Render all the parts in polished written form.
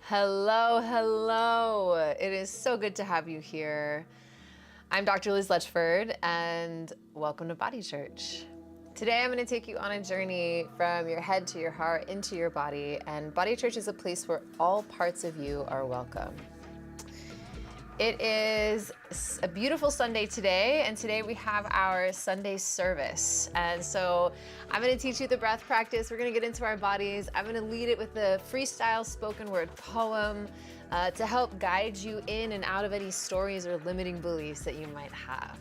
Hello, hello. It is so good to have you here. I'm Dr. Letchford, and welcome to Body Church. Today I'm going to take you on a journey from your head to your heart into your body, and Body Church is a place where all parts of you are welcome. It is a beautiful Sunday today, and today we have our Sunday service. And so I'm going to teach you the breath practice. We're going to get into our bodies. I'm going to lead it with a freestyle spoken word poem to help guide you in and out of any stories or limiting beliefs that you might have.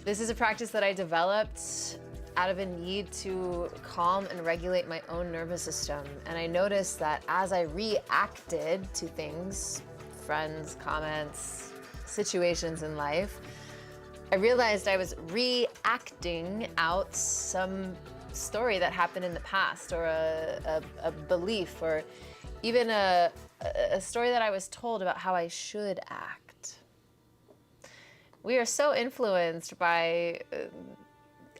This is a practice that I developed out of a need to calm and regulate my own nervous system. And I noticed that as I reacted to things, friends, comments, situations in life, I realized I was reacting out some story that happened in the past, or a belief, or even a story that I was told about how I should act. We are so influenced by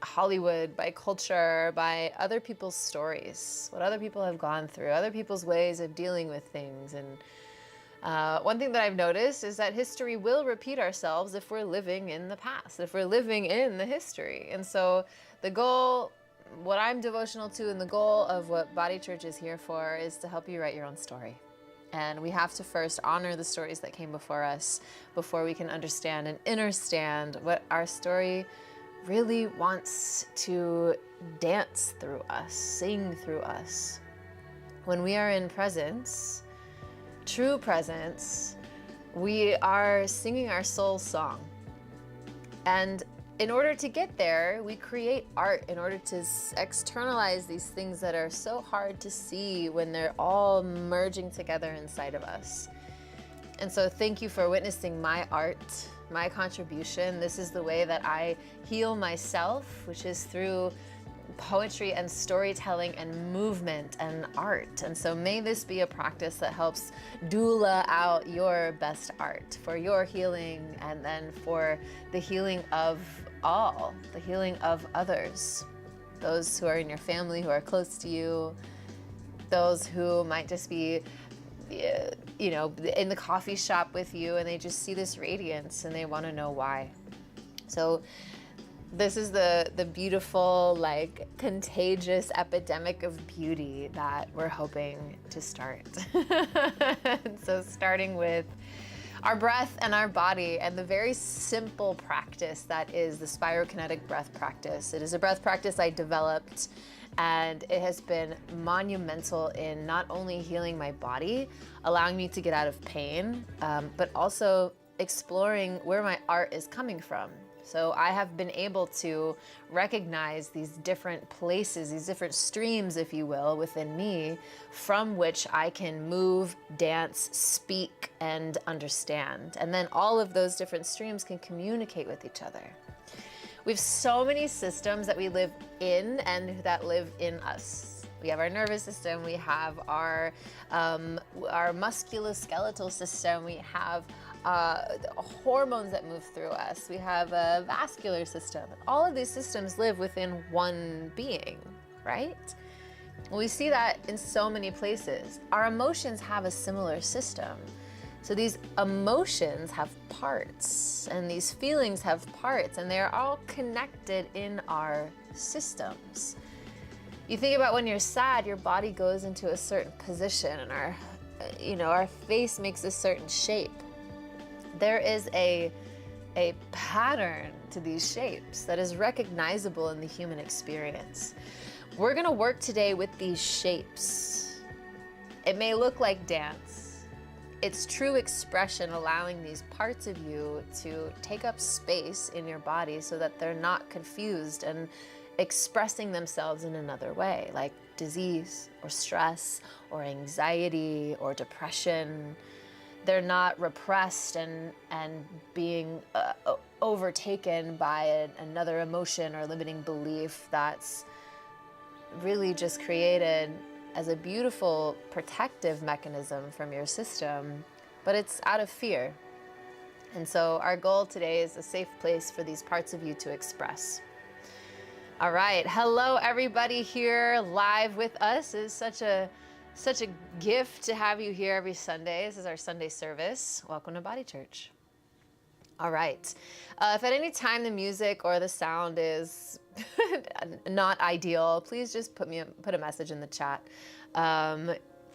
Hollywood, by culture, by other people's stories, what other people have gone through, other people's ways of dealing with things. And one thing that I've noticed is that history will repeat ourselves if we're living in the past, if we're living in the history. And so the goal, what I'm devotional to, and the goal of what Body Church is here for, is to help you write your own story. And we have to first honor the stories that came before us before we can understand and understand what our story really wants to dance through us, sing through us. When we are in presence, true presence, we are singing our soul song. And in order to get there, we create art in order to externalize these things that are so hard to see when they're all merging together inside of us. And so thank you for witnessing my art, my contribution. This is the way that I heal myself, which is through poetry and storytelling and movement and art. And so may this be a practice that helps doula out your best art for your healing, and then for the healing of all, the healing of others, those who are in your family, who are close to you, those who might just be in the coffee shop with you, and they just see this radiance and they want to know why. So this is the beautiful, contagious epidemic of beauty that we're hoping to start. So starting with our breath and our body, and the very simple practice that is the spirokinetic breath practice. It is a breath practice I developed, and it has been monumental in not only healing my body, allowing me to get out of pain, but also exploring where my art is coming from. So I have been able to recognize these different places, these different streams, if you will, within me, from which I can move, dance, speak, and understand. And then all of those different streams can communicate with each other. We have so many systems that we live in and that live in us. We have our nervous system, we have our musculoskeletal system, we have hormones that move through us, we have a vascular system. All of these systems live within one being, right? We see that in so many places. Our emotions have a similar system. So these emotions have parts, and these feelings have parts, and they're all connected in our systems. You think about when you're sad, your body goes into a certain position, and our face makes a certain shape. There is a pattern to these shapes that is recognizable in the human experience. We're gonna work today with these shapes. It may look like dance. It's true expression, allowing these parts of you to take up space in your body so that they're not confused and expressing themselves in another way, like disease or stress or anxiety or depression. They're not repressed and being overtaken by another emotion or limiting belief that's really just created as a beautiful protective mechanism from your system, but it's out of fear. And so our goal today is a safe place for these parts of you to express. All right, hello everybody here live with us. It's such a Such a gift to have you here every Sunday. This is our Sunday service. Welcome to Body Church. All right. If at any time the music or the sound is not ideal, please just put a message in the chat.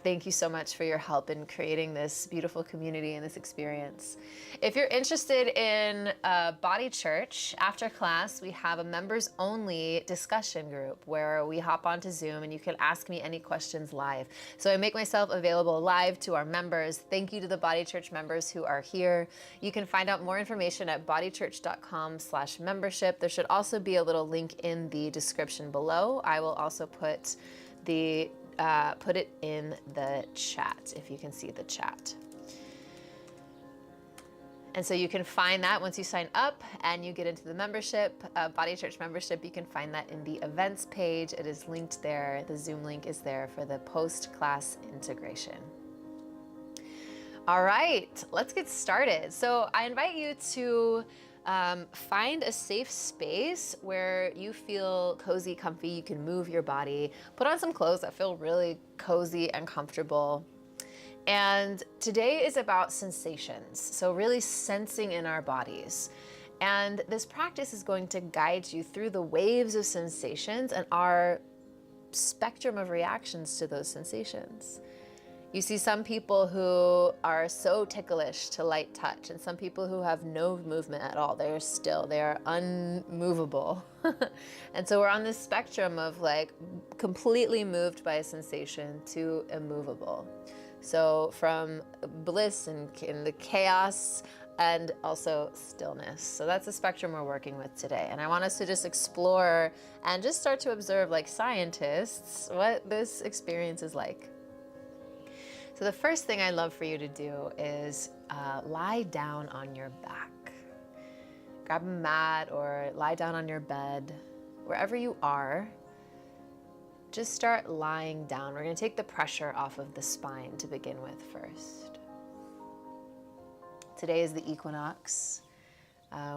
Thank you so much for your help in creating this beautiful community and this experience. If you're interested in Body Church, after class, we have a members only discussion group where we hop onto Zoom and you can ask me any questions live. So I make myself available live to our members. Thank you to the Body Church members who are here. You can find out more information at bodychurch.com/membership. There should also be a little link in the description below. I will also put it in the chat if you can see the chat. And so you can find that once you sign up and you get into the membership, Body Church membership, you can find that in the events page. It is linked there. The Zoom link is there for the post-class integration. All right, let's get started. So I invite you to find a safe space where you feel cozy, comfy. You can move your body, put on some clothes that feel really cozy and comfortable. And today is about sensations. So really sensing in our bodies. And this practice is going to guide you through the waves of sensations and our spectrum of reactions to those sensations. You see some people who are so ticklish to light touch, and some people who have no movement at all. They're still, they are unmovable. And so we're on this spectrum of like completely moved by a sensation to immovable. So from bliss and in the chaos and also stillness. So that's the spectrum we're working with today. And I want us to just explore and just start to observe, like scientists, what this experience is like. So the first thing I'd love for you to do is lie down on your back. Grab a mat or lie down on your bed, wherever you are. Just start lying down. We're going to take the pressure off of the spine to begin with first. Today is the equinox.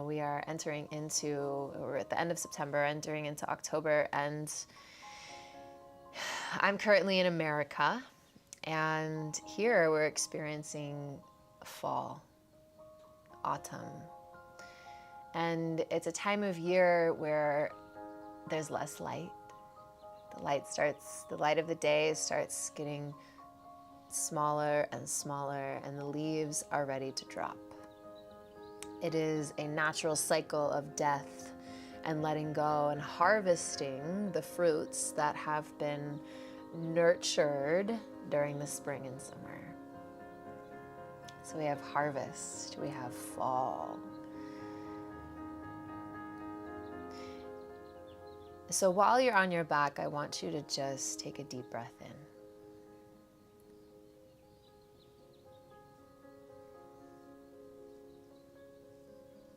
We are we're at the end of September, entering into October, and I'm currently in America. And here we're experiencing fall, autumn. And it's a time of year where there's less light. The light of the day starts getting smaller and smaller, and the leaves are ready to drop. It is a natural cycle of death and letting go and harvesting the fruits that have been nurtured during the spring and summer. So we have harvest, we have fall. So while you're on your back, I want you to just take a deep breath in.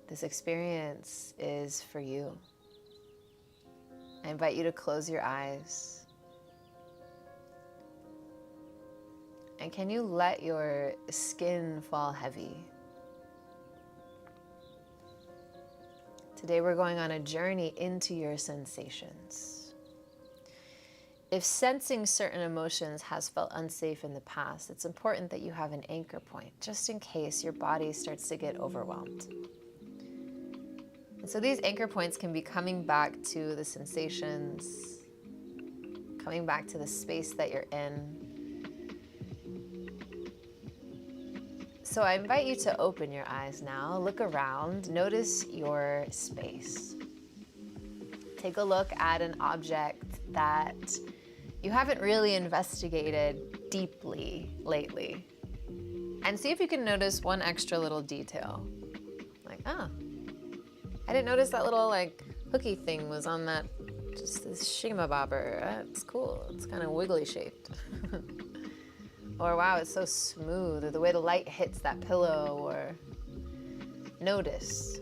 This experience is for you. I invite you to close your eyes. And can you let your skin fall heavy? Today we're going on a journey into your sensations. If sensing certain emotions has felt unsafe in the past, it's important that you have an anchor point, just in case your body starts to get overwhelmed. And so these anchor points can be coming back to the sensations, coming back to the space that you're in. So I invite you to open your eyes now, look around, notice your space. Take a look at an object that you haven't really investigated deeply lately. And see if you can notice one extra little detail. Like, I didn't notice that little like hooky thing was on that, just this shima bobber. That's cool, it's kind of wiggly shaped. Or wow, it's so smooth, or the way the light hits that pillow, or notice,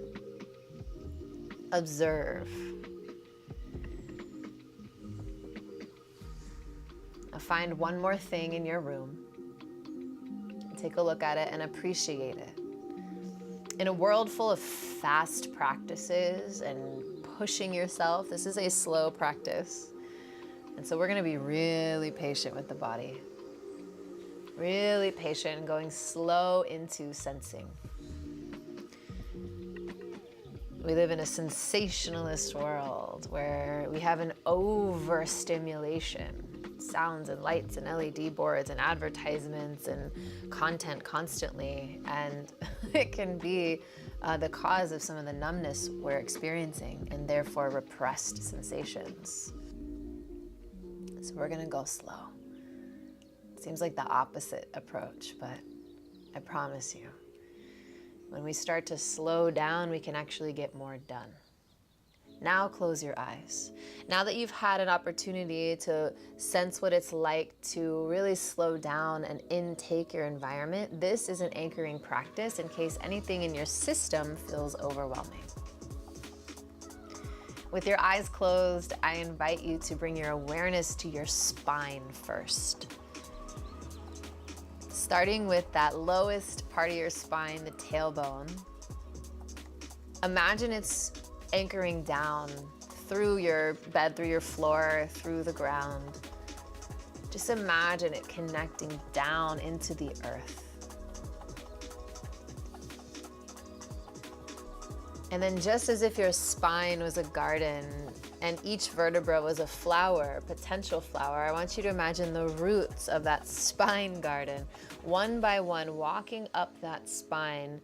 observe. Now find one more thing in your room, take a look at it and appreciate it. In a world full of fast practices and pushing yourself, this is a slow practice. And so we're gonna be really patient with the body. Really patient and going slow into sensing. We live in a sensationalist world where we have an overstimulation. Sounds and lights and LED boards and advertisements and content constantly. And it can be the cause of some of the numbness we're experiencing and therefore repressed sensations. So we're gonna go slow. Seems like the opposite approach, but I promise you, when we start to slow down, we can actually get more done. Now close your eyes. Now that you've had an opportunity to sense what it's like to really slow down and intake your environment, this is an anchoring practice in case anything in your system feels overwhelming. With your eyes closed, I invite you to bring your awareness to your spine first. Starting with that lowest part of your spine, the tailbone. Imagine it's anchoring down through your bed, through your floor, through the ground. Just imagine it connecting down into the earth. And then just as if your spine was a garden and each vertebra was a flower, potential flower, I want you to imagine the roots of that spine garden, one by one, walking up that spine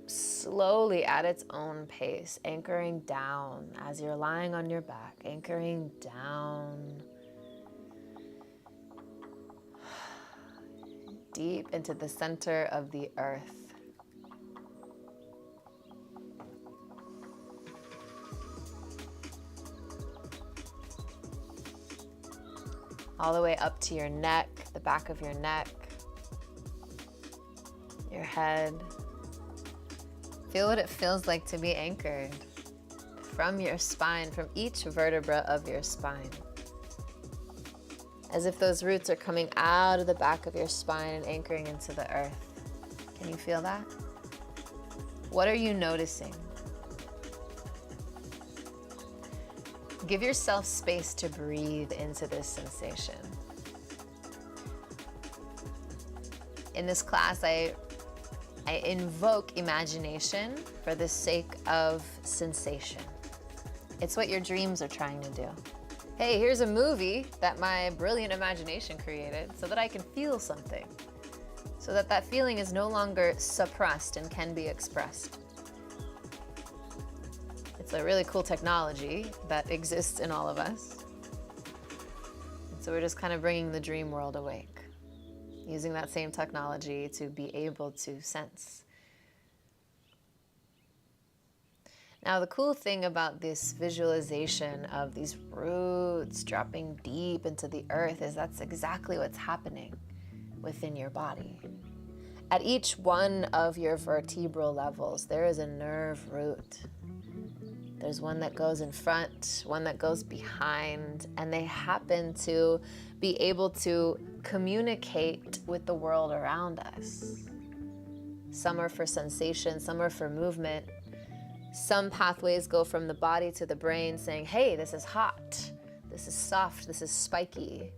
slowly at its own pace, anchoring down as you're lying on your back, anchoring down deep into the center of the earth. All the way up to your neck, the back of your neck, your head. Feel what it feels like to be anchored from your spine, from each vertebra of your spine. As if those roots are coming out of the back of your spine and anchoring into the earth. Can you feel that? What are you noticing? Give yourself space to breathe into this sensation. In this class, I invoke imagination for the sake of sensation. It's what your dreams are trying to do. Hey, here's a movie that my brilliant imagination created so that I can feel something, so that that feeling is no longer suppressed and can be expressed. It's a really cool technology that exists in all of us. And so we're just kind of bringing the dream world awake, using that same technology to be able to sense. Now, the cool thing about this visualization of these roots dropping deep into the earth is that's exactly what's happening within your body. At each one of your vertebral levels, there is a nerve root. There's one that goes in front, one that goes behind, and they happen to be able to communicate with the world around us. Some are for sensation, some are for movement. Some pathways go from the body to the brain saying, hey, this is hot, this is soft, this is spiky.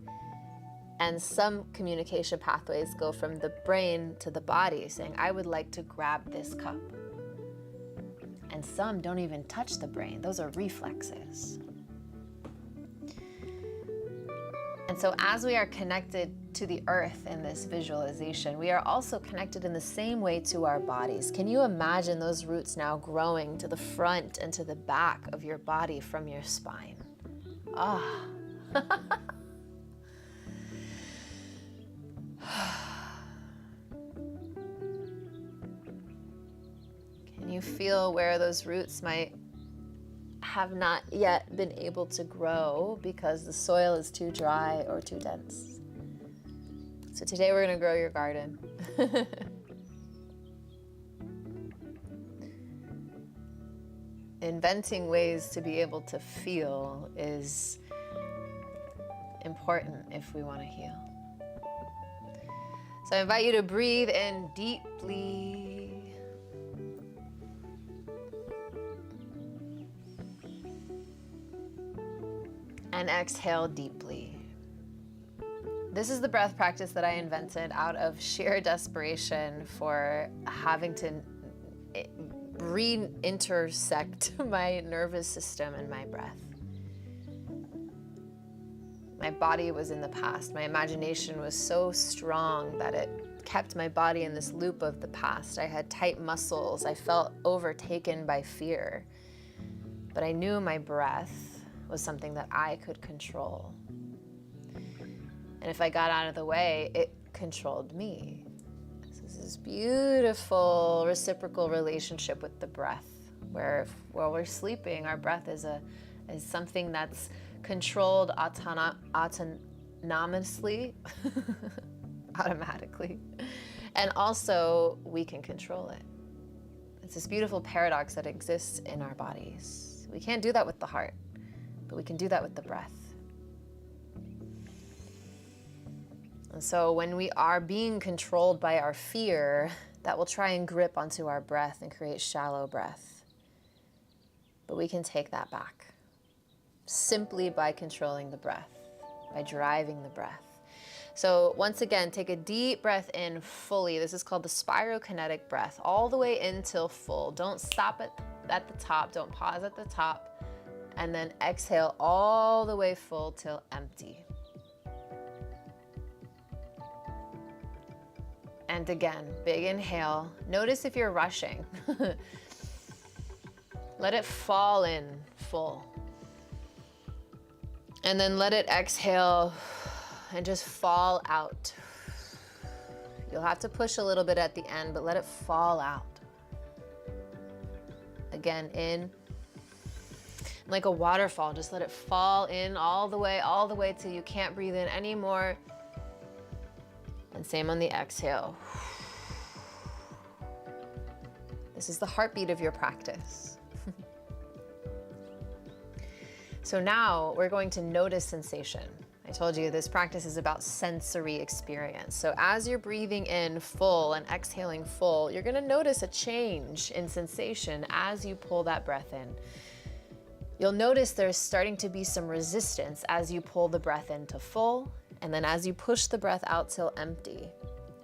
And some communication pathways go from the brain to the body saying, I would like to grab this cup. And some don't even touch the brain. Those are reflexes. And so as we are connected to the earth in this visualization, we are also connected in the same way to our bodies. Can you imagine those roots now growing to the front and to the back of your body from your spine? Ah. Can you feel where those roots might have not yet been able to grow because the soil is too dry or too dense? So today we're going to grow your garden. Inventing ways to be able to feel is important if we want to heal. So I invite you to breathe in deeply. And exhale deeply. This is the breath practice that I invented out of sheer desperation for having to re-intersect my nervous system and my breath. My body was in the past. My imagination was so strong that it kept my body in this loop of the past. I had tight muscles. I felt overtaken by fear. But I knew my breath was something that I could control. And if I got out of the way, it controlled me. So this is this beautiful reciprocal relationship with the breath, where while we're sleeping, our breath is something that's controlled autonomously, automatically, and also we can control it. It's this beautiful paradox that exists in our bodies. We can't do that with the heart, but we can do that with the breath. And so when we are being controlled by our fear, that will try and grip onto our breath and create shallow breath. But we can take that back simply by controlling the breath, by driving the breath. So once again, take a deep breath in fully. This is called the spirokinetic breath, all the way in till full. Don't stop at the top. Don't pause at the top. And then exhale all the way full till empty. And again, big inhale. Notice if you're rushing. Let it fall in full. And then let it exhale and just fall out. You'll have to push a little bit at the end, but let it fall out. Again, in. Like a waterfall, just let it fall in all the way till you can't breathe in anymore. And same on the exhale. This is the heartbeat of your practice. So now we're going to notice sensation. I told you this practice is about sensory experience. So as you're breathing in full and exhaling full, you're gonna notice a change in sensation as you pull that breath in. You'll notice there's starting to be some resistance as you pull the breath into full, and then as you push the breath out till empty.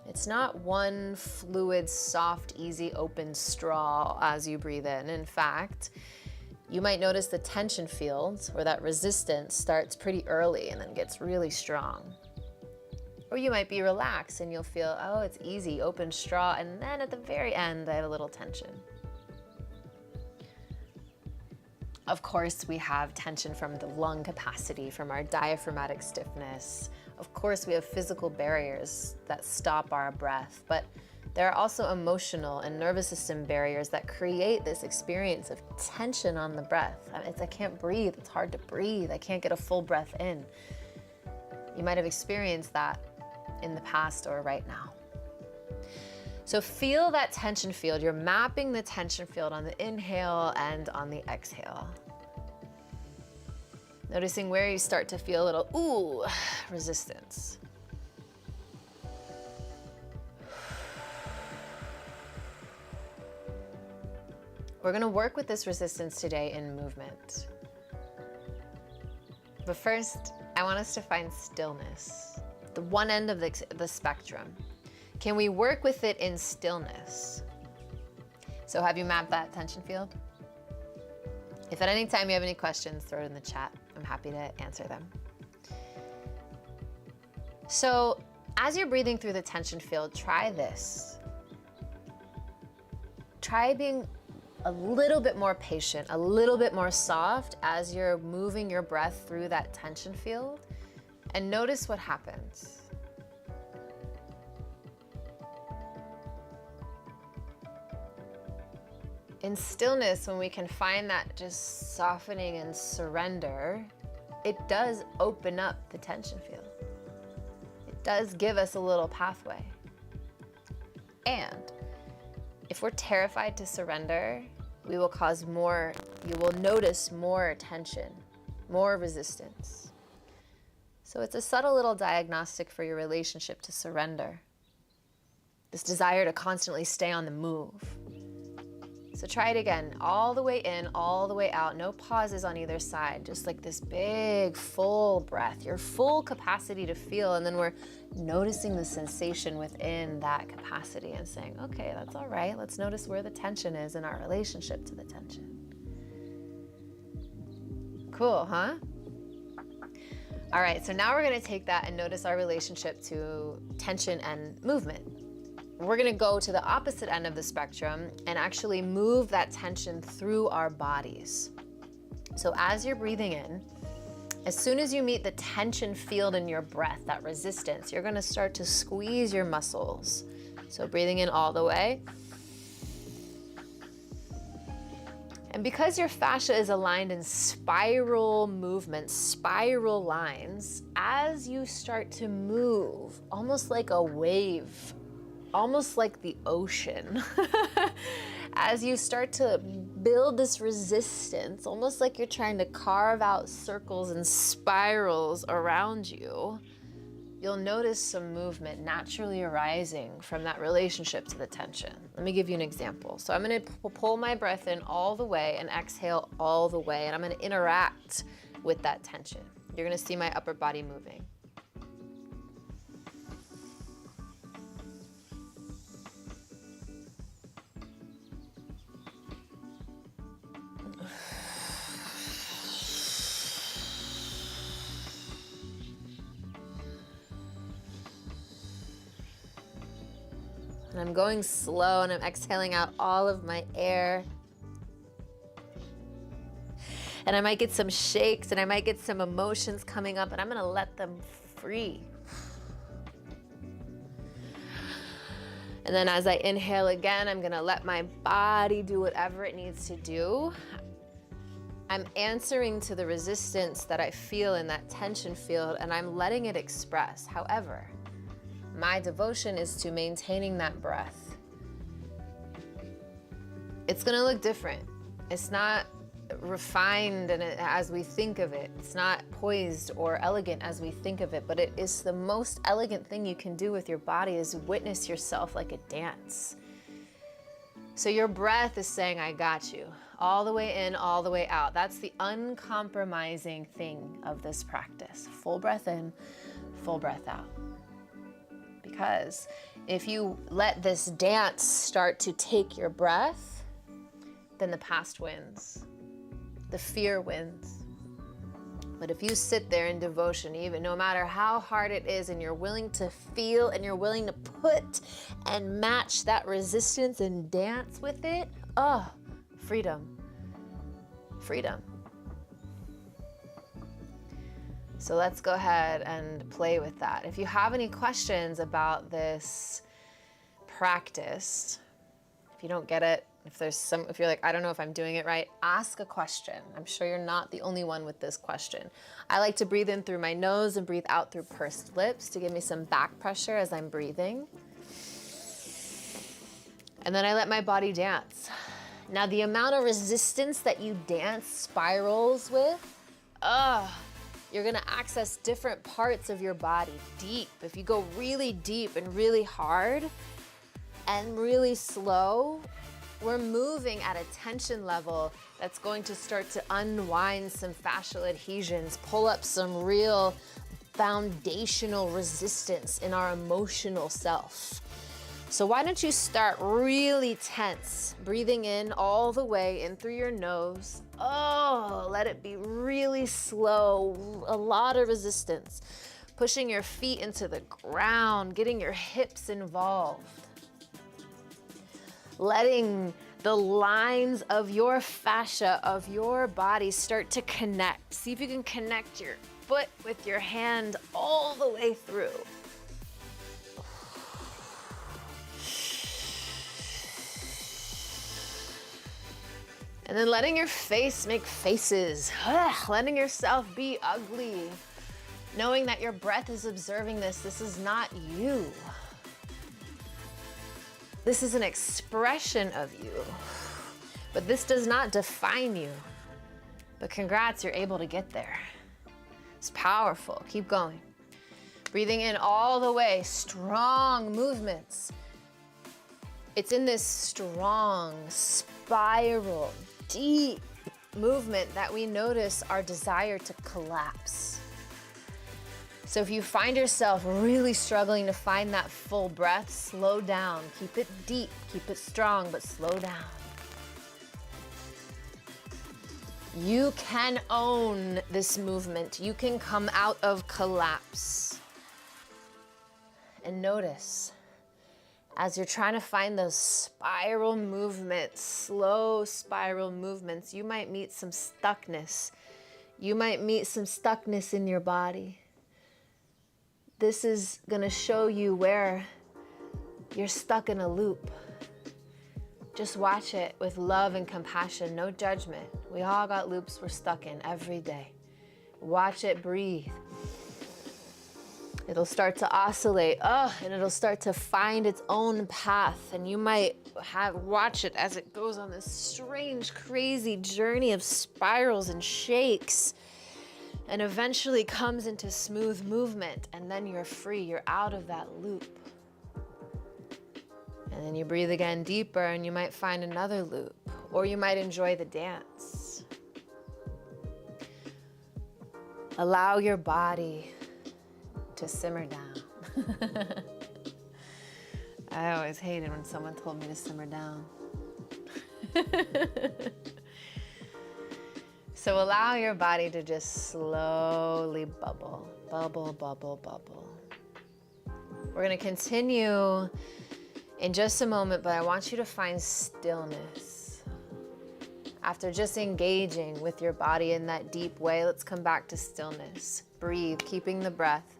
It's not one fluid, soft, easy, open straw as you breathe in. In fact, you might notice the tension field or that resistance starts pretty early and then gets really strong. Or you might be relaxed and you'll feel, oh, it's easy, open straw, and then at the very end, I have a little tension. Of course, we have tension from the lung capacity, from our diaphragmatic stiffness. Of course, we have physical barriers that stop our breath, but there are also emotional and nervous system barriers that create this experience of tension on the breath. I can't breathe, it's hard to breathe, I can't get a full breath in. You might have experienced that in the past or right now. So feel that tension field. You're mapping the tension field on the inhale and on the exhale. Noticing where you start to feel a little, resistance. We're gonna work with this resistance today in movement. But first, I want us to find stillness, the one end of the spectrum. Can we work with it in stillness? So have you mapped that tension field? If at any time you have any questions, throw it in the chat. I'm happy to answer them. So as you're breathing through the tension field, try this. Try being a little bit more patient, a little bit more soft as you're moving your breath through that tension field, and notice what happens. In stillness, when we can find that just softening and surrender, it does open up the tension field. It does give us a little pathway. And if we're terrified to surrender, you will notice more tension, more resistance. So it's a subtle little diagnostic for your relationship to surrender. This desire to constantly stay on the move. So try it again, all the way in, all the way out, no pauses on either side, just like this big, full breath, your full capacity to feel. And then we're noticing the sensation within that capacity and saying, okay, that's all right. Let's notice where the tension is in our relationship to the tension. Cool, huh? All right, so now we're gonna take that and notice our relationship to tension and movement. We're gonna go to the opposite end of the spectrum and actually move that tension through our bodies. So as you're breathing in, as soon as you meet the tension field in your breath, that resistance, you're gonna start to squeeze your muscles. So breathing in all the way. And because your fascia is aligned in spiral movements, spiral lines, as you start to move, almost like a wave, almost like the ocean, as you start to build this resistance, almost like you're trying to carve out circles and spirals around you, you'll notice some movement naturally arising from that relationship to the tension. Let me give you an example. So I'm gonna pull my breath in all the way and exhale all the way, and I'm gonna interact with that tension. You're gonna see my upper body moving. And I'm going slow and I'm exhaling out all of my air. And I might get some shakes and I might get some emotions coming up, and I'm gonna let them free. And then as I inhale again, I'm gonna let my body do whatever it needs to do. I'm answering to the resistance that I feel in that tension field, and I'm letting it express. However, my devotion is to maintaining that breath. It's gonna look different. It's not refined and as we think of it. It's not poised or elegant as we think of it, but it is the most elegant thing you can do with your body, is witness yourself like a dance. So your breath is saying, I got you. All the way in, all the way out. That's the uncompromising thing of this practice. Full breath in, full breath out. Because if you let this dance start to take your breath, then the past wins. The fear wins. But if you sit there in devotion, even no matter how hard it is, and you're willing to feel and you're willing to put and match that resistance and dance with it, oh, freedom. Freedom. So let's go ahead and play with that. If you have any questions about this practice, if you don't get it, if you're like, I don't know if I'm doing it right, ask a question. I'm sure you're not the only one with this question. I like to breathe in through my nose and breathe out through pursed lips to give me some back pressure as I'm breathing. And then I let my body dance. Now the amount of resistance that you dance spirals with, you're gonna access different parts of your body deep. If you go really deep and really hard and really slow, we're moving at a tension level that's going to start to unwind some fascial adhesions, pull up some real foundational resistance in our emotional self. So why don't you start really tense, breathing in all the way in through your nose. Oh, let it be really slow, a lot of resistance. Pushing your feet into the ground, getting your hips involved. Letting the lines of your fascia, of your body start to connect. See if you can connect your foot with your hand all the way through. And then letting your face make faces, letting yourself be ugly, knowing that your breath is observing this. This is not you. This is an expression of you, but this does not define you. But congrats, you're able to get there. It's powerful. Keep going. Breathing in all the way, strong movements. It's in this strong, spiral, deep movement that we notice our desire to collapse. So if you find yourself really struggling to find that full breath, slow down. Keep it deep, keep it strong, but slow down. You can own this movement. You can come out of collapse. And notice, as you're trying to find those spiral movements, slow spiral movements, you might meet some stuckness. You might meet some stuckness in your body. This is going to show you where you're stuck in a loop. Just watch it with love and compassion, no judgment. We all got loops we're stuck in every day. Watch it, breathe. It'll start to oscillate, and it'll start to find its own path. And you might watch it as it goes on this strange, crazy journey of spirals and shakes, and eventually comes into smooth movement. And then you're free, you're out of that loop. And then you breathe again deeper, and you might find another loop, or you might enjoy the dance. Allow your body to simmer down. I always hated when someone told me to simmer down. So allow your body to just slowly bubble, bubble, bubble, bubble. We're going to continue in just a moment, but I want you to find stillness. After just engaging with your body in that deep way, let's come back to stillness. Breathe, keeping the breath.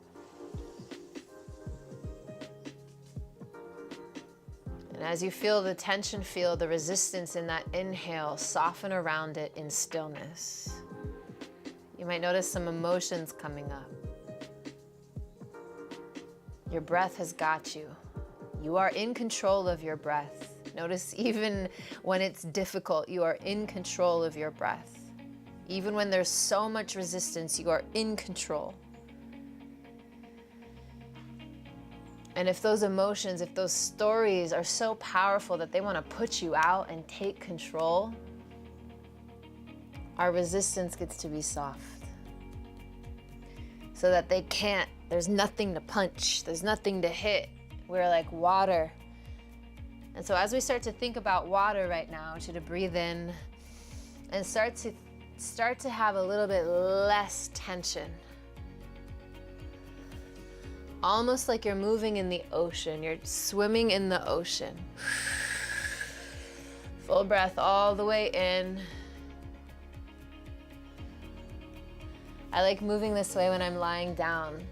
And as you feel the tension, feel the resistance in that inhale, soften around it in stillness. You might notice some emotions coming up. Your breath has got you. You are in control of your breath. Notice even when it's difficult, you are in control of your breath. Even when there's so much resistance, you are in control. And if those emotions, if those stories are so powerful that they want to put you out and take control, our resistance gets to be soft. So that they can't, there's nothing to punch, there's nothing to hit. We're like water. And so as we start to think about water right now, I want you to breathe in and start to have a little bit less tension. Almost like you're moving in the ocean. You're swimming in the ocean. Full breath all the way in. I like moving this way when I'm lying down,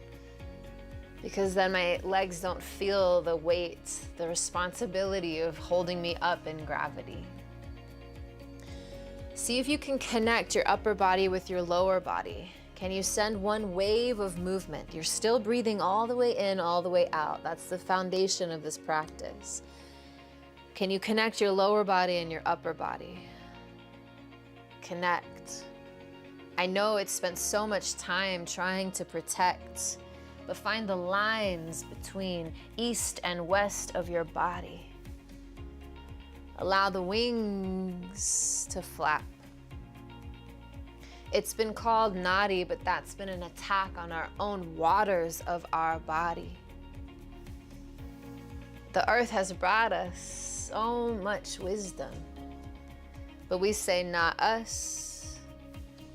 because then my legs don't feel the weight, the responsibility of holding me up in gravity. See if you can connect your upper body with your lower body. Can you send one wave of movement? You're still breathing all the way in, all the way out. That's the foundation of this practice. Can you connect your lower body and your upper body? Connect. I know it's spent so much time trying to protect, but find the lines between east and west of your body. Allow the wings to flap. It's been called nadi, but that's been an attack on our own waters of our body. The earth has brought us so much wisdom, but we say not us,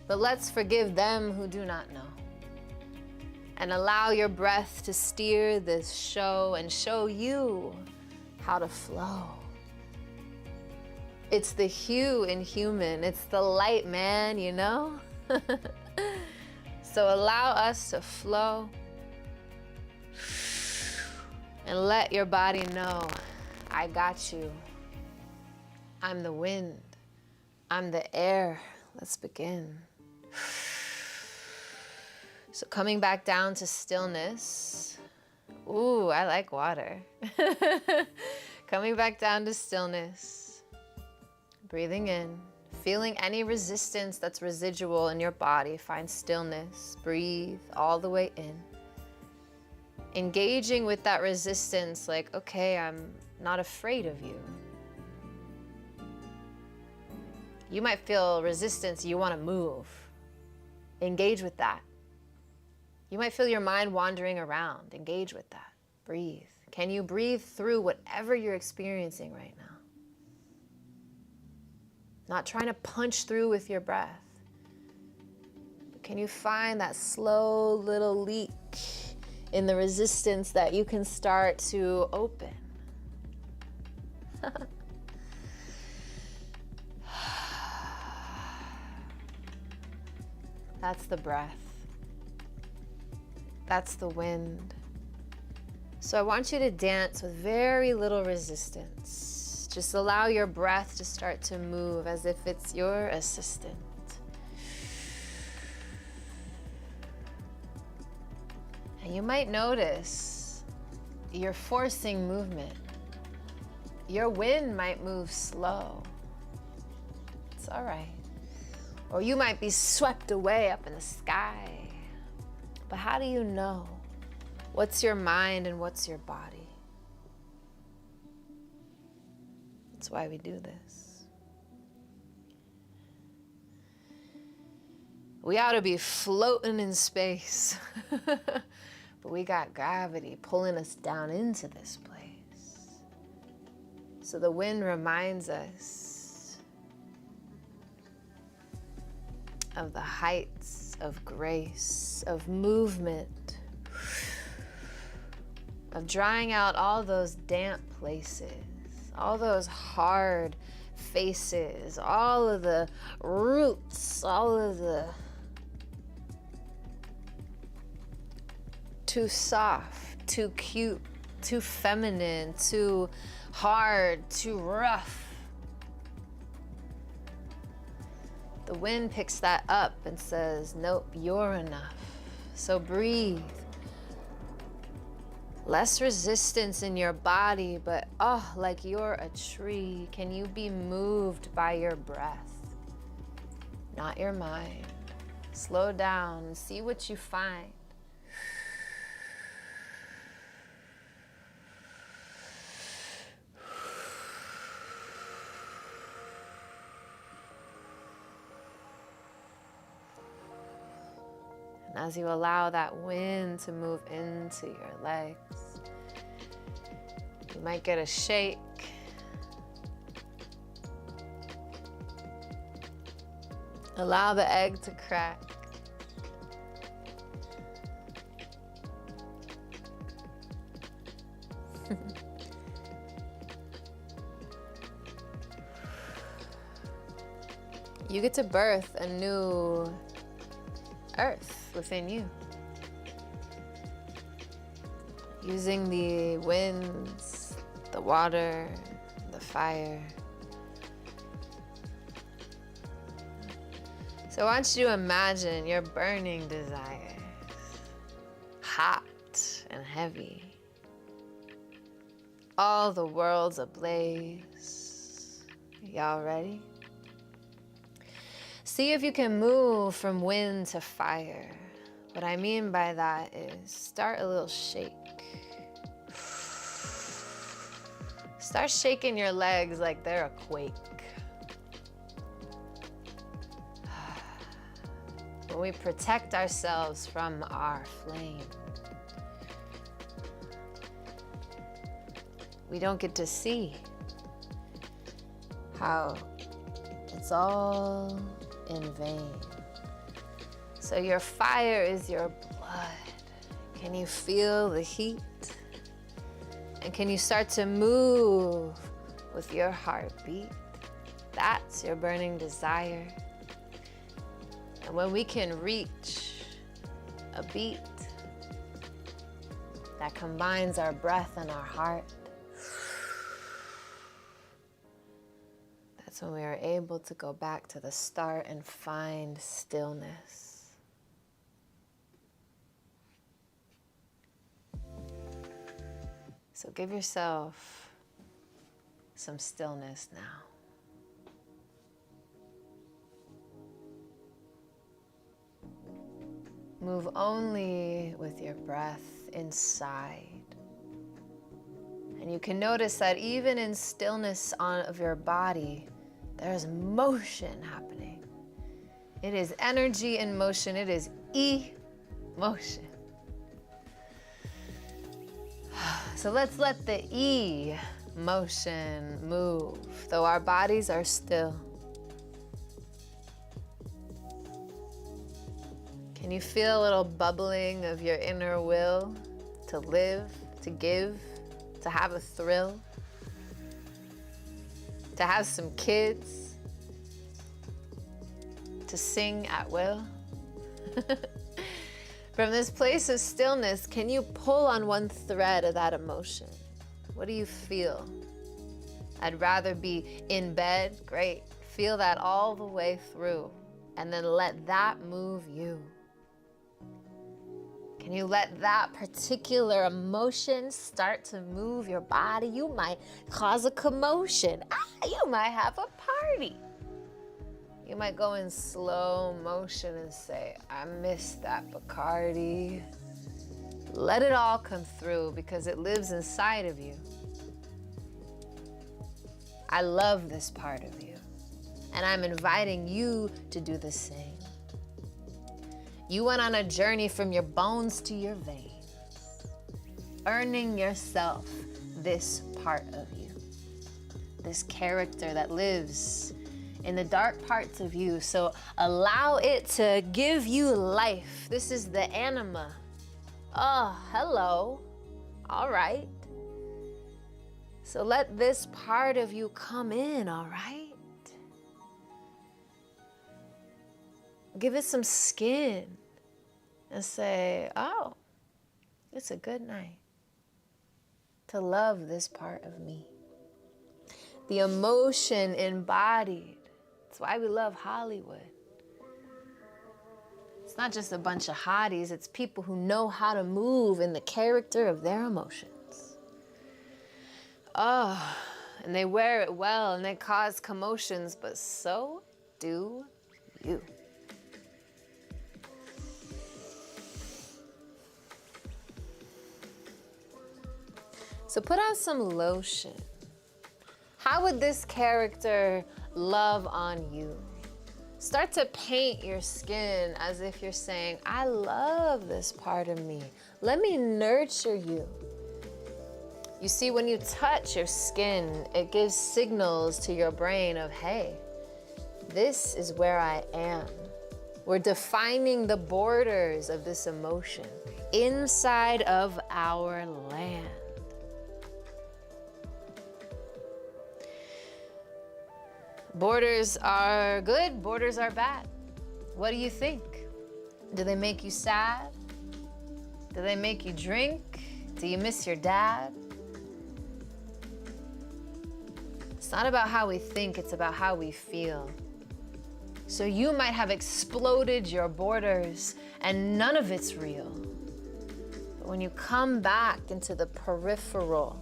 but let's forgive them who do not know. And allow your breath to steer this show and show you how to flow. It's the hue in human. It's the light, man, you know? So allow us to flow and let your body know, I got you. I'm the wind. I'm the air. Let's begin. So coming back down to stillness. Ooh, I like water. Coming back down to stillness. Breathing in, feeling any resistance that's residual in your body. Find stillness, breathe all the way in. Engaging with that resistance like, okay, I'm not afraid of you. You might feel resistance, you want to move. Engage with that. You might feel your mind wandering around. Engage with that. Breathe. Can you breathe through whatever you're experiencing right now? Not trying to punch through with your breath. But can you find that slow little leak in the resistance that you can start to open? That's the breath. That's the wind. So I want you to dance with very little resistance. Just allow your breath to start to move as if it's your assistant. And you might notice you're forcing movement. Your wind might move slow. It's all right. Or you might be swept away up in the sky. But how do you know? What's your mind and what's your body? That's why we do this. We ought to be floating in space. But we got gravity pulling us down into this place. So the wind reminds us of the heights of grace, of movement, of drying out all those damp places, all those hard faces, all of the roots, all of the too soft, too cute, too feminine, too hard, too rough. The wind picks that up and says, nope, you're enough. So breathe. Less resistance in your body, but like you're a tree. Can you be moved by your breath? Not your mind. Slow down and see what you find. And as you allow that wind to move into your legs, you might get a shake. Allow the egg to crack. You get to birth a new earth within you. Using the winds, the water, the fire. So I want you to imagine your burning desires, hot and heavy. All the world's ablaze. Y'all ready? See if you can move from wind to fire. What I mean by that is start a little shake. Start shaking your legs like they're a quake. When we protect ourselves from our flame, we don't get to see how it's all in vain. So your fire is your blood. Can you feel the heat? And can you start to move with your heartbeat? That's your burning desire. And when we can reach a beat that combines our breath and our heart, that's when we are able to go back to the start and find stillness. So give yourself some stillness now. Move only with your breath inside. And you can notice that even in stillness of your body, There's motion happening. It is energy in motion. It is emotion. So let's let the emotion move, though our bodies are still. Can you feel a little bubbling of your inner will to live, to give, to have a thrill, to have some kids, to sing at will? From this place of stillness, can you pull on one thread of that emotion? What do you feel? I'd rather be in bed. Great. Feel that all the way through, and then let that move you. Can you let that particular emotion start to move your body? You might cause a commotion. You might have a party. You might go in slow motion and say, I miss that Bacardi. Let it all come through because it lives inside of you. I love this part of you, and I'm inviting you to do the same. You went on a journey from your bones to your veins, earning yourself this part of you, this character that lives in the dark parts of you. So allow it to give you life. This is the anima. Oh, hello. All right. So let this part of you come in, all right? Give it some skin and say, oh, it's a good night to love this part of me. The emotion embodied. That's why we love Hollywood. It's not just a bunch of hotties, it's people who know how to move in the character of their emotions. Oh, and they wear it well and they cause commotions, but so do you. So put on some lotion. How would this character love on you? Start to paint your skin as if you're saying, I love this part of me. Let me nurture you. You see, when you touch your skin, it gives signals to your brain of, hey, this is where I am. We're defining the borders of this emotion inside of our land. Borders are good, borders are bad. What do you think? Do they make you sad? Do they make you drink? Do you miss your dad? It's not about how we think, it's about how we feel. So you might have exploded your borders and none of it's real. But when you come back into the peripheral,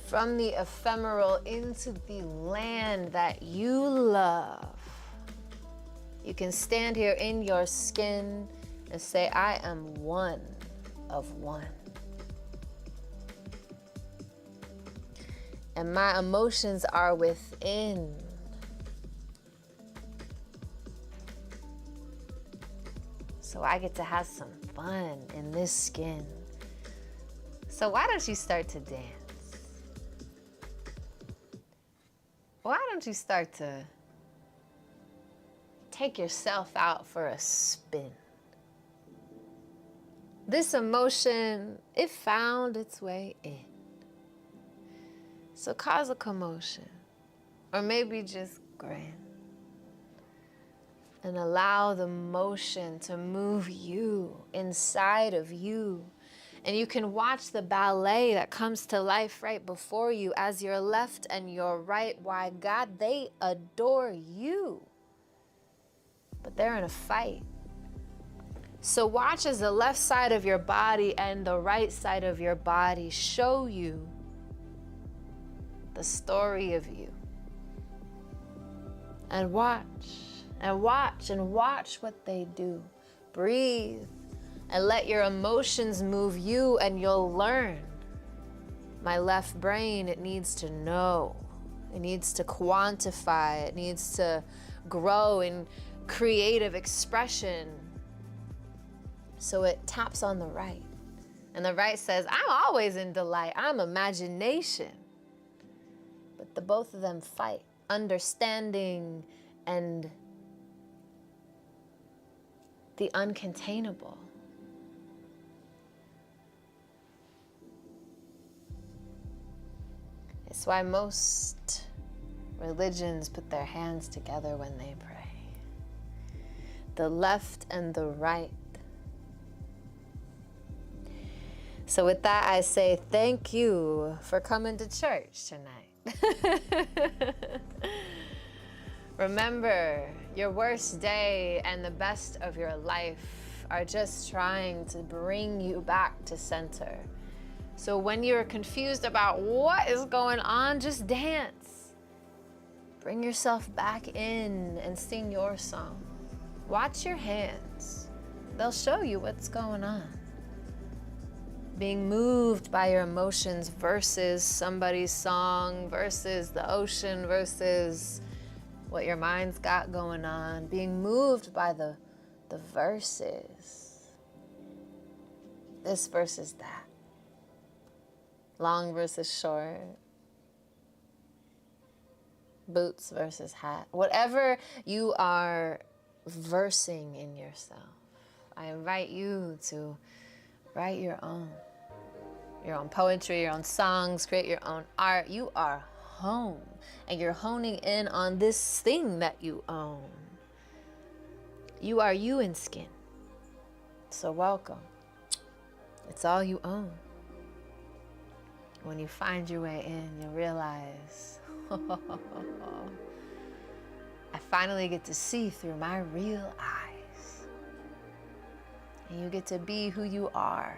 from the ephemeral into the land that you love, you can stand here in your skin and say, I am one of one. And my emotions are within. So I get to have some fun in this skin. So why don't you start to dance? Why don't you start to take yourself out for a spin? This emotion, it found its way in. So cause a commotion, or maybe just grin. And allow the motion to move you inside of you. And you can watch the ballet that comes to life right before you as your left and your right. Why, God, they adore you. But they're in a fight. So watch as the left side of your body and the right side of your body show you the story of you. And watch, and watch, and watch what they do. Breathe. And let your emotions move you and you'll learn. My left brain, it needs to know. It needs to quantify. It needs to grow in creative expression. So it taps on the right. And the right says, I'm always in delight. I'm imagination. But the both of them fight. Understanding and the uncontainable. It's why most religions put their hands together when they pray. The left and the right. So with that, I say thank you for coming to church tonight. Remember, your worst day and the best of your life are just trying to bring you back to center. So when you're confused about what is going on, just dance. Bring yourself back in and sing your song. Watch your hands. They'll show you what's going on. Being moved by your emotions versus somebody's song, versus the ocean, versus what your mind's got going on. Being moved by the verses. This versus that. Long versus short. Boots versus hat. Whatever you are versing in yourself, I invite you to write your own poetry, your own songs, create your own art. You are home, and you're honing in on this thing that you own. You are you in skin. So welcome. It's all you own. When you find your way in, you'll realize, I finally get to see through my real eyes. And you get to be who you are.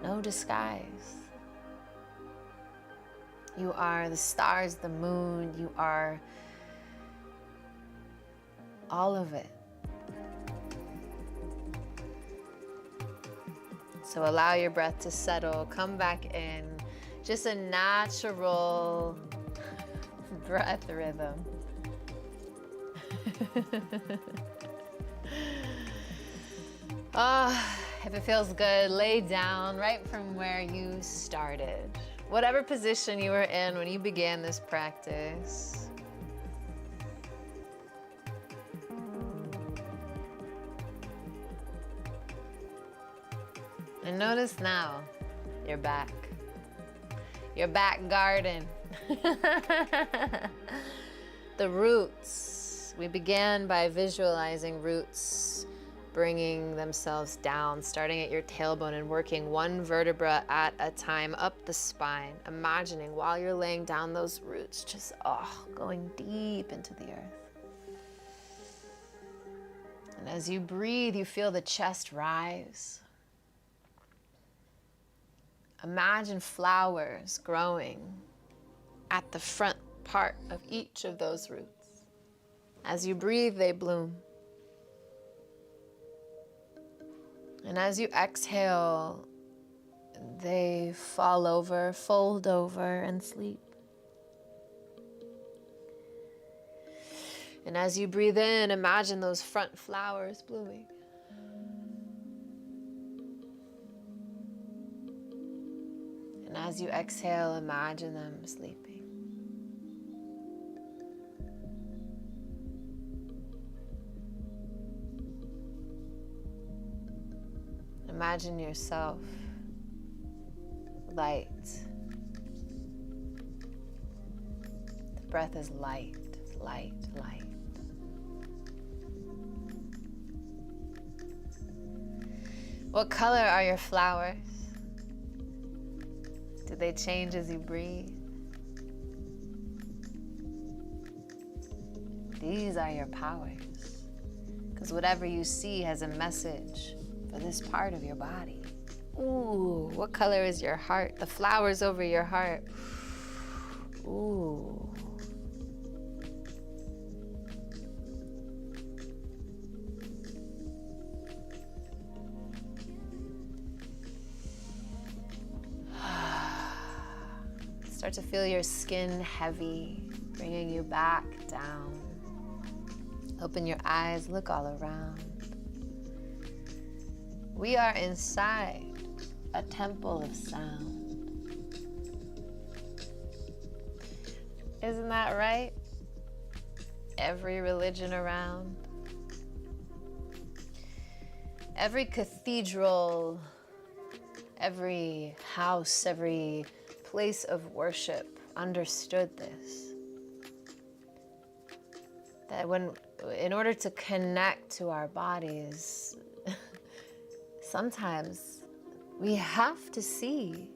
No disguise. You are the stars, the moon. You are all of it. So allow your breath to settle. Come back in. Just a natural breath rhythm. If it feels good, lay down right from where you started. Whatever position you were in when you began this practice. And notice now, your back. Your back garden. The roots. We began by visualizing roots bringing themselves down, starting at your tailbone and working one vertebra at a time up the spine. Imagining while you're laying down those roots, just going deep into the earth. And as you breathe, you feel the chest rise. Imagine flowers growing at the front part of each of those roots. As you breathe, they bloom. And as you exhale, they fall over, fold over, and sleep. And as you breathe in, imagine those front flowers blooming. And as you exhale, imagine them sleeping. Imagine yourself light. The breath is light, light, light. What color are your flowers? Do they change as you breathe? These are your powers. Because whatever you see has a message for this part of your body. Ooh, what color is your heart? The flowers over your heart. Ooh. Start to feel your skin heavy, bringing you back down. Open your eyes, look all around. We are inside a temple of sound. Isn't that right? Every religion around, every cathedral, every house, every place of worship understood this. That in order to connect to our bodies, sometimes we have to see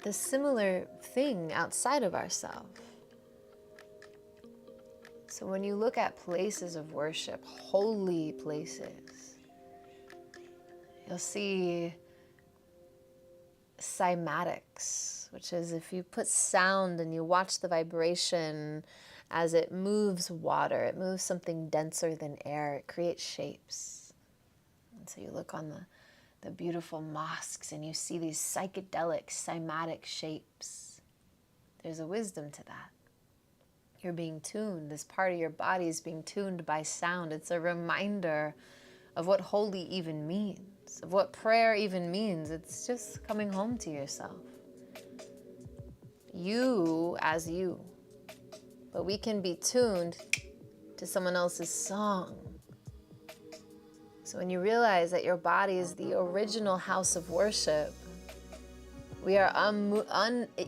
the similar thing outside of ourselves. So when you look at places of worship, holy places, you'll see cymatics, which is if you put sound and you watch the vibration as it moves water, it moves something denser than air, it creates shapes. And so you look on the beautiful mosques and you see these psychedelic, cymatic shapes. There's a wisdom to that. You're being tuned. This part of your body is being tuned by sound. It's a reminder of what holy even means, of what prayer even means. It's just coming home to yourself. You as you. But we can be tuned to someone else's song. So when you realize that your body is the original house of worship, we are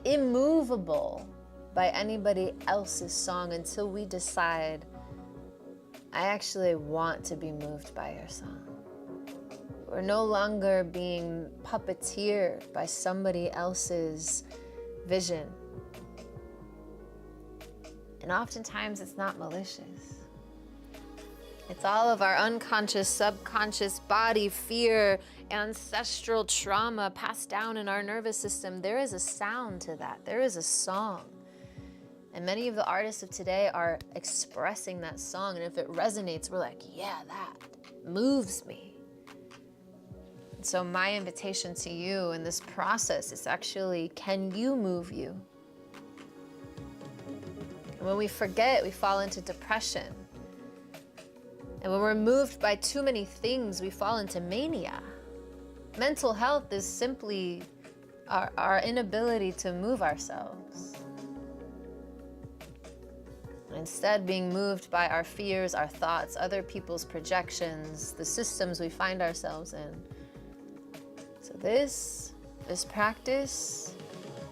immovable by anybody else's song until we decide, I actually want to be moved by your song. We're no longer being puppeteered by somebody else's vision. And oftentimes it's not malicious. It's all of our unconscious, subconscious body, fear, ancestral trauma passed down in our nervous system. There is a sound to that. There is a song. And many of the artists of today are expressing that song. And if it resonates, we're like, yeah, that moves me. And so my invitation to you in this process is actually, can you move you? And when we forget, we fall into depression. And when we're moved by too many things, we fall into mania. Mental health is simply our inability to move ourselves. Instead, being moved by our fears, our thoughts, other people's projections, the systems we find ourselves in. So this practice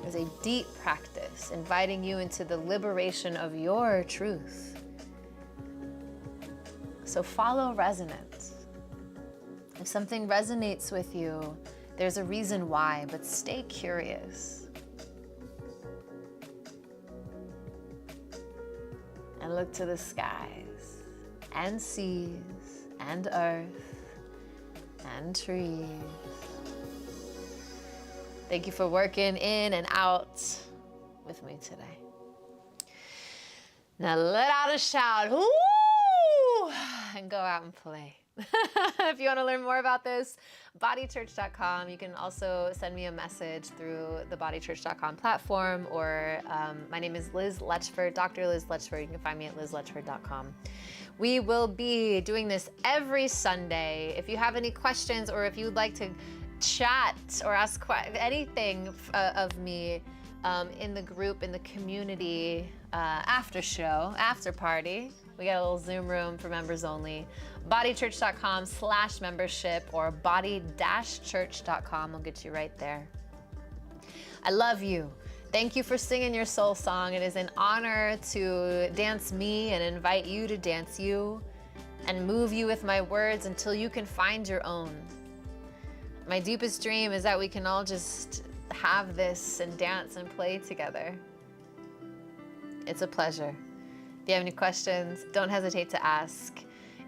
is a deep practice, inviting you into the liberation of your truth. So follow resonance. If something resonates with you, there's a reason why, but stay curious. And look to the skies and seas and earth and trees. Thank you for working in and out with me today. Now let out a shout, woo, and go out and play. If you want to learn more about this, bodychurch.com. You can also send me a message through the bodychurch.com platform, or my name is Liz Letchford, Dr. Liz Letchford. You can find me at lizletchford.com. We will be doing this every Sunday. If you have any questions, or if you would like to chat or ask anything of me in the group, in the community, after show, after party, we got a little Zoom room for members only. bodychurch.com/membership or body-church.com will get you right there. I love you. Thank you for singing your soul song. It is an honor to dance me and invite you to dance you and move you with my words until you can find your own. My deepest dream is that we can all just have this and dance and play together. It's a pleasure. If you have any questions, don't hesitate to ask.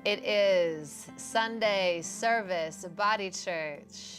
It is Sunday service, Body Church.